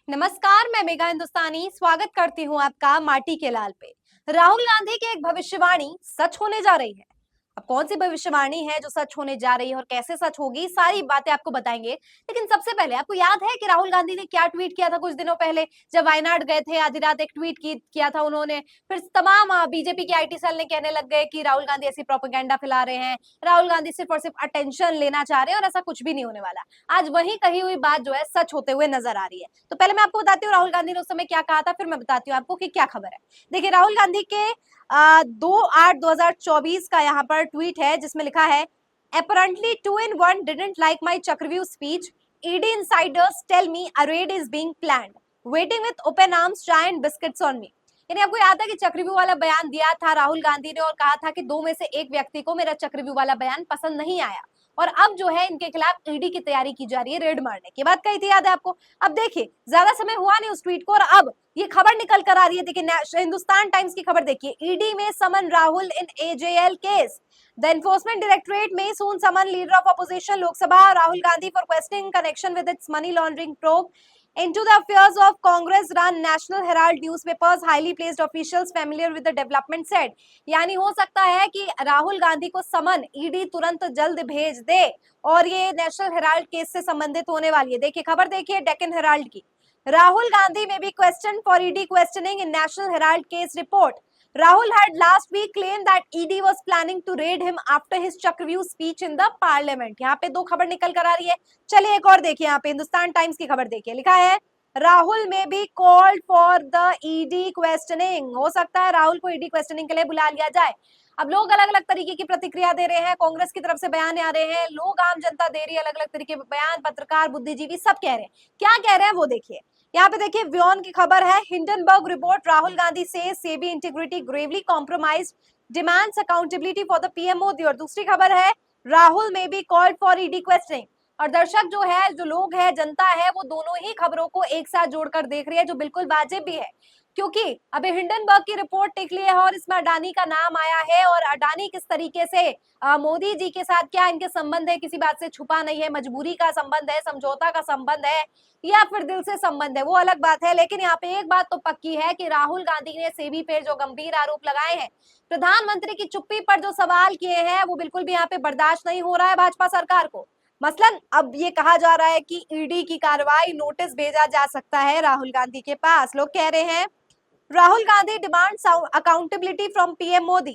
नमस्कार, मैं मेघा हिंदुस्तानी स्वागत करती हूँ आपका माटी के लाल पे। राहुल गांधी की एक भविष्यवाणी सच होने जा रही है। अब कौन सी भविष्यवाणी है जो सच होने जा रही है और कैसे सच होगी, सारी बातें आपको बताएंगे। लेकिन सबसे पहले आपको याद है कि राहुल गांधी ने क्या ट्वीट किया था कुछ दिनों पहले, जब वायनाड गए थे? आधी रात एक ट्वीट किया था उन्होंने। फिर तमाम बीजेपी के आईटी सेल ने कहने लग गए कि राहुल गांधी ऐसी प्रोपेगेंडा फैला रहे हैं, राहुल गांधी सिर्फ और सिर्फ अटेंशन लेना चाह रहे हैं और ऐसा कुछ भी नहीं होने वाला। आज वही कही हुई बात जो है सच होते हुए नजर आ रही है। तो पहले मैं आपको बताती हूँ राहुल गांधी ने उस समय क्या कहा था, फिर मैं बताती हूँ आपको कि क्या खबर है। देखिए, राहुल गांधी के 2/8/2024 का यहाँ पर ट्वीट है जिसमें लिखा है, apparently 2 in 1 didn't like my Chakravyuh speech. ED insiders tell me a raid is being planned. Waiting with open arms, chai and biscuits on me. यानी आपको याद है कि चक्रव्यूह वाला बयान दिया था राहुल गांधी ने और कहा था कि दो में से एक व्यक्ति को मेरा चक्रव्यूह वाला बयान पसंद नहीं आया और अब जो है इनके खिलाफ ईडी की तैयारी की जा रही है, रेड मारने की बात कही थी, याद है आपको? अब देखिए, ज्यादा समय हुआ नहीं उस ट्वीट को और अब ये खबर निकल कर आ रही है। देखिए, हिंदुस्तान टाइम्स की खबर देखिए, ईडी में summon Rahul in AJL case. The enforcement directorate में soon summon leader of opposition Lok Sabha Rahul Gandhi for questioning connection with its money laundering probe into the affairs of Congress run National Herald newspapers highly placed officials familiar with the development said। यानी हो सकता है कि राहुल गांधी को समन ED तुरंत जल्द भेज दे और ये नेशनल हेराल्ड केस से संबंधित होने वाली है। देखिए खबर, देखिए डेक्कन हेराल्ड की, राहुल गांधी में be question for ED questioning in National Herald case report. Rahul had last week claimed that ED was planning to raid him after his Chakravyuh speech in the parliament। यहाँ पे दो खबर निकल कर आ रही है। चलिए एक और देखिए, यहाँ पे हिंदुस्तान टाइम्स की खबर देखिए, लिखा है, राहुल में भी called for the ED questioning. हो सकता है राहुल को ईडी क्वेश्चनिंग के लिए बुला लिया जाए। अब लोग अलग अलग तरीके की प्रतिक्रिया दे रहे हैं, कांग्रेस की तरफ से बयान आ रहे हैं, लोग आम जनता दे रही है अलग अलग तरीके के बयान, पत्रकार, बुद्धिजीवी सब कह रहे हैं। क्या कह रहे हैं वो देखिए। यहाँ पे देखिए, व्योन की खबर है, हिंडनबर्ग रिपोर्ट, राहुल गांधी से SEBI integrity Gravely compromised, demands accountability for the PM Modi. और दूसरी खबर है, राहुल में be called for ED questioning. और दर्शक जो है, जो लोग है, जनता है, वो दोनों ही खबरों को एक साथ जोड़कर देख रही है, जो बिल्कुल वाजिब भी है, क्योंकि अभी हिंडनबर्ग की रिपोर्ट निकली है और इसमें अडानी का नाम आया है और अडानी किस तरीके से मोदी जी के साथ क्या इनके संबंध है, किसी बात से छुपा नहीं है, मजबूरी का संबंध है, समझौता का संबंध है या फिर दिल से संबंध है, वो अलग बात है। लेकिन यहाँ पे एक बात तो पक्की है कि राहुल गांधी ने सेबी पे जो गंभीर आरोप लगाए हैं, प्रधानमंत्री की चुप्पी पर जो सवाल किए हैं, वो बिल्कुल भी यहाँ पे बर्दाश्त नहीं हो रहा है भाजपा सरकार को। मसलन अब ये कहा जा रहा है कि ईडी की कार्रवाई, नोटिस भेजा जा सकता है राहुल गांधी के पास। लोग कह रहे हैं, Rahul Gandhi demands accountability from PM Modi.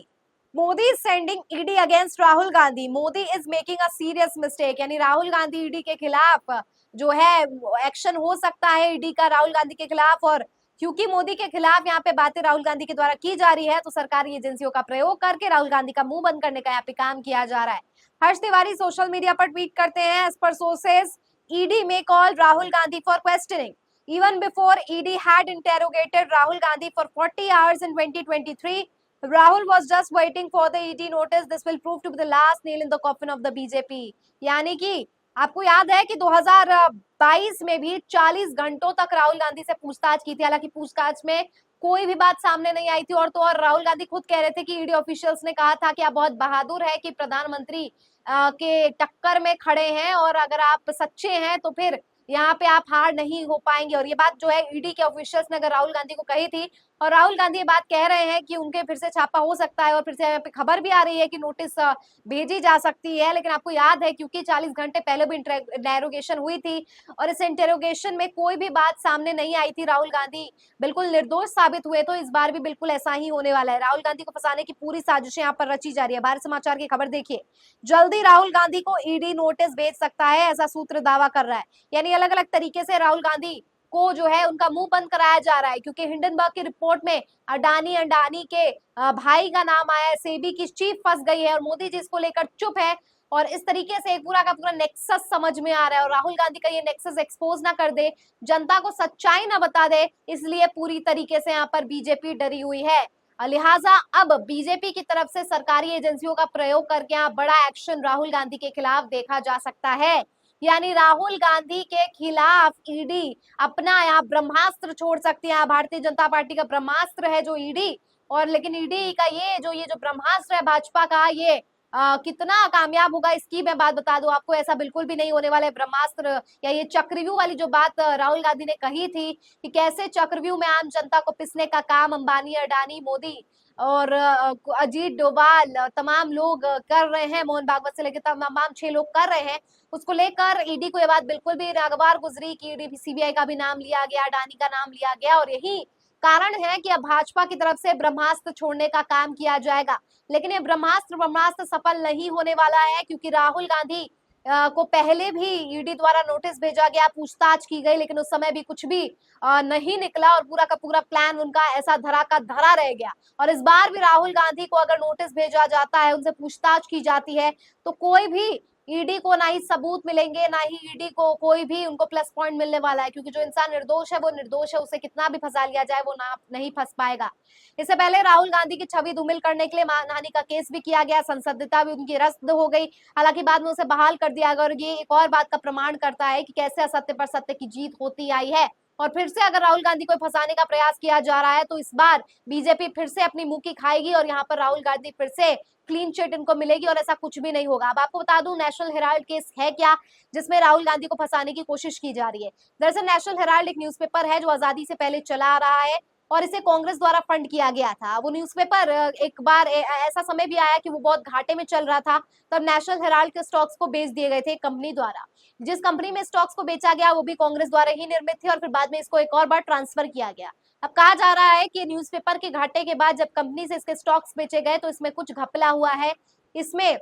Modi is sending ED against Rahul Gandhi. Modi is making a serious mistake। यानी राहुल गांधी ईडी के खिलाफ जो है एक्शन हो सकता है ईडी का राहुल गांधी के खिलाफ, और क्योंकि मोदी के खिलाफ यहाँ पे बातें राहुल गांधी के द्वारा की जा रही है, तो सरकारी एजेंसियों का प्रयोग करके राहुल गांधी का मुंह बंद करने का यहाँ पे काम किया जा रहा है। हर्ष तिवारी सोशल मीडिया पर ट्वीट करते हैं, एज पर सोर्सेज ईडी में call Rahul Gandhi for questioning. Even before ED had interrogated Rahul Gandhi for 40 hours in 2023, Rahul was just waiting for the ED notice. This will prove to be the last nail in the coffin of the BJP। यानी कि आपको याद है कि 2022 में भी 40 घंटों तक राहुल गांधी से पूछताछ की थी। हालांकि पूछताछ में कोई भी बात सामने नहीं आई थी, और तो और राहुल गांधी खुद कह रहे थे कि ईडी ऑफिशियल्स ने कहा था कि आप बहुत बहादुर है कि प्रधानमंत्री के टक्कर में खड़े हैं और अगर आप सच्चे हैं तो फिर यहाँ पे आप हार नहीं हो पाएंगे। और ये बात जो है ईडी के ऑफिशियल्स ने अगर राहुल गांधी को कही थी, और राहुल गांधी ये बात कह रहे हैं कि उनके फिर से छापा हो सकता है और फिर से यहाँ पे खबर भी आ रही है कि नोटिस भेजी जा सकती है। लेकिन आपको याद है, क्योंकि 40 घंटे पहले भी इंटेरोगेशन हुई थी और इस इंटेरोगेशन में कोई भी बात सामने नहीं आई थी, राहुल गांधी बिल्कुल निर्दोष साबित हुए, तो इस बार भी बिल्कुल ऐसा ही होने वाला है। राहुल गांधी को फंसाने की पूरी साजिशें यहाँ पर रची जा रही है। भारत समाचार की खबर देखिए, जल्दी राहुल गांधी को ईडी नोटिस भेज सकता है, ऐसा सूत्र दावा कर रहा है। यानी अलग अलग तरीके से राहुल गांधी को जो है उनका मुंह बंद कराया जा रहा है, क्योंकि हिंडनबर्ग की रिपोर्ट में अडानी के भाई का नाम आया है, सेबी की चीफ फंस गई है और मोदी जी इसको लेकर चुप है। और इस तरीके से एक पूरा का पूरा नेक्सस समझ में आ रहा है, और राहुल गांधी का ये नेक्सस एक्सपोज ना कर दे, जनता को सच्चाई ना बता दे, इसलिए पूरी तरीके से यहाँ पर बीजेपी डरी हुई है। लिहाजा अब बीजेपी की तरफ से सरकारी एजेंसियों का प्रयोग करके यहाँ बड़ा एक्शन राहुल गांधी के खिलाफ देखा जा सकता है। यानी राहुल गांधी के खिलाफ ईडी अपना यहाँ ब्रह्मास्त्र छोड़ सकती है। भारतीय जनता पार्टी का ब्रह्मास्त्र है जो ईडी, और लेकिन ईडी का ये जो ब्रह्मास्त्र है भाजपा का, ये कितना कामयाब होगा इसकी मैं बात बता दूं आपको, ऐसा बिल्कुल भी नहीं होने वाला है। ब्रह्मास्त्र या ये चक्रव्यूह वाली जो बात राहुल गांधी ने कही थी कि कैसे चक्रव्यूह में आम जनता को पिसने का काम अंबानी, अडानी, मोदी और अजीत डोभाल तमाम लोग कर रहे हैं, मोहन भागवत से लेकर तमाम 6 लोग कर रहे हैं, उसको लेकर ईडी को ये बात बिल्कुल भी नागवार गुजरी कि ईडी सीबीआई का भी नाम लिया गया, अडानी का नाम लिया गया और यही कारण है कि अब भाजपा की तरफ से ब्रह्मास्त्र छोड़ने का काम किया जाएगा। लेकिन ये ब्रह्मास्त्र ब्रह्मास्त्र सफल नहीं होने वाला है, क्योंकि राहुल गांधी को पहले भी ईडी द्वारा नोटिस भेजा गया, पूछताछ की गई, लेकिन उस समय भी कुछ भी नहीं निकला और पूरा का पूरा प्लान उनका ऐसा धरा का धरा रह गया। और इस बार भी राहुल गांधी को अगर नोटिस भेजा जाता है, उनसे पूछताछ की जाती है, तो कोई भी ईडी को ना ही सबूत मिलेंगे, ना ही ईडी को कोई भी उनको प्लस पॉइंट मिलने वाला है, क्योंकि जो इंसान निर्दोष है वो निर्दोष है, उसे कितना भी फंसा लिया जाए वो ना नहीं फंस पाएगा। इससे पहले राहुल गांधी की छवि धूमिल करने के लिए मानहानि का केस भी किया गया, संसदीयता भी उनकी रद्द हो गई, हालांकि बाद में उसे बहाल कर दिया गया और ये एक और बात का प्रमाण करता है कि कैसे असत्य पर सत्य की जीत होती आई है। और फिर से अगर राहुल गांधी को फंसाने का प्रयास किया जा रहा है तो इस बार बीजेपी फिर से अपनी मुंह की खाएगी और यहाँ पर राहुल गांधी फिर से क्लीन चिट इनको मिलेगी और ऐसा कुछ भी नहीं होगा। अब आपको बता दूं नेशनल हेराल्ड केस है क्या, जिसमें राहुल गांधी को फंसाने की कोशिश की जा रही है। दरअसल नेशनल हेराल्ड एक न्यूज़पेपर है जो आजादी से पहले चला आ रहा है और इसे कांग्रेस द्वारा फंड किया गया था। वो न्यूज़पेपर एक बार ऐसा समय भी आया कि वो बहुत घाटे में चल रहा था, तब नेशनल हेराल्ड के स्टॉक्स को बेच दिए गए थे कंपनी द्वारा। जिस कंपनी में स्टॉक्स को बेचा गया वो भी कांग्रेस द्वारा ही निर्मित थे और फिर बाद में इसको एक और बार ट्रांसफर किया गया। अब कहा जा रहा है कि न्यूज़पेपर के घाटे के बाद जब कंपनी से इसके स्टॉक्स बेचे गए तो इसमें कुछ घपला हुआ है, इसमें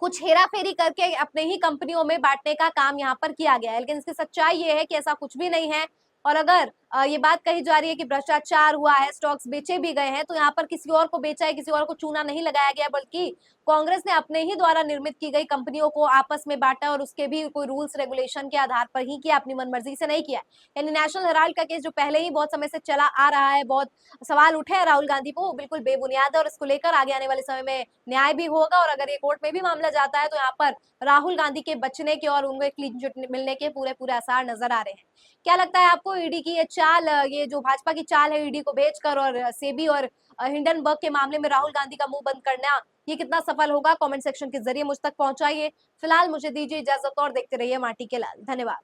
कुछ हेरा फेरी करके अपने ही कंपनियों में बांटने का काम यहाँ पर किया गया है। लेकिन इसकी सच्चाई ये है कि ऐसा कुछ भी नहीं है। और अगर ये बात कही जा रही है कि भ्रष्टाचार हुआ है, स्टॉक्स बेचे भी गए हैं, तो यहाँ पर किसी और को बेचा है, किसी और को चूना नहीं लगाया गया, बल्कि कांग्रेस ने अपने ही द्वारा निर्मित की गई कंपनियों को आपस में बांटा और उसके भी कोई रूल्स रेगुलेशन के आधार पर ही किया, अपनी मनमर्जी से नहीं किया। यानी नेशनल हेराल्ड का केस जो पहले ही बहुत समय से चला आ रहा है, बहुत सवाल उठे हैं राहुल गांधी को, वो बिल्कुल बेबुनियाद है और इसको लेकर आगे आने वाले समय में न्याय भी होगा। और अगर ये कोर्ट में भी मामला जाता है तो यहाँ पर राहुल गांधी के बचने के और उनको क्लीन चिट मिलने के पूरे पूरे आसार नजर आ रहे हैं। क्या लगता है आपको ईडी की ये चाल, ये जो भाजपा की चाल है ईडी को बेचकर और सेबी और हिंडनबर्ग के मामले में राहुल गांधी का मुंह बंद करना, ये कितना सफल होगा? कमेंट सेक्शन के जरिए मुझ तक पहुंचाइए। फिलहाल मुझे दीजिए इजाजत और देखते रहिए माटी के लाल। धन्यवाद।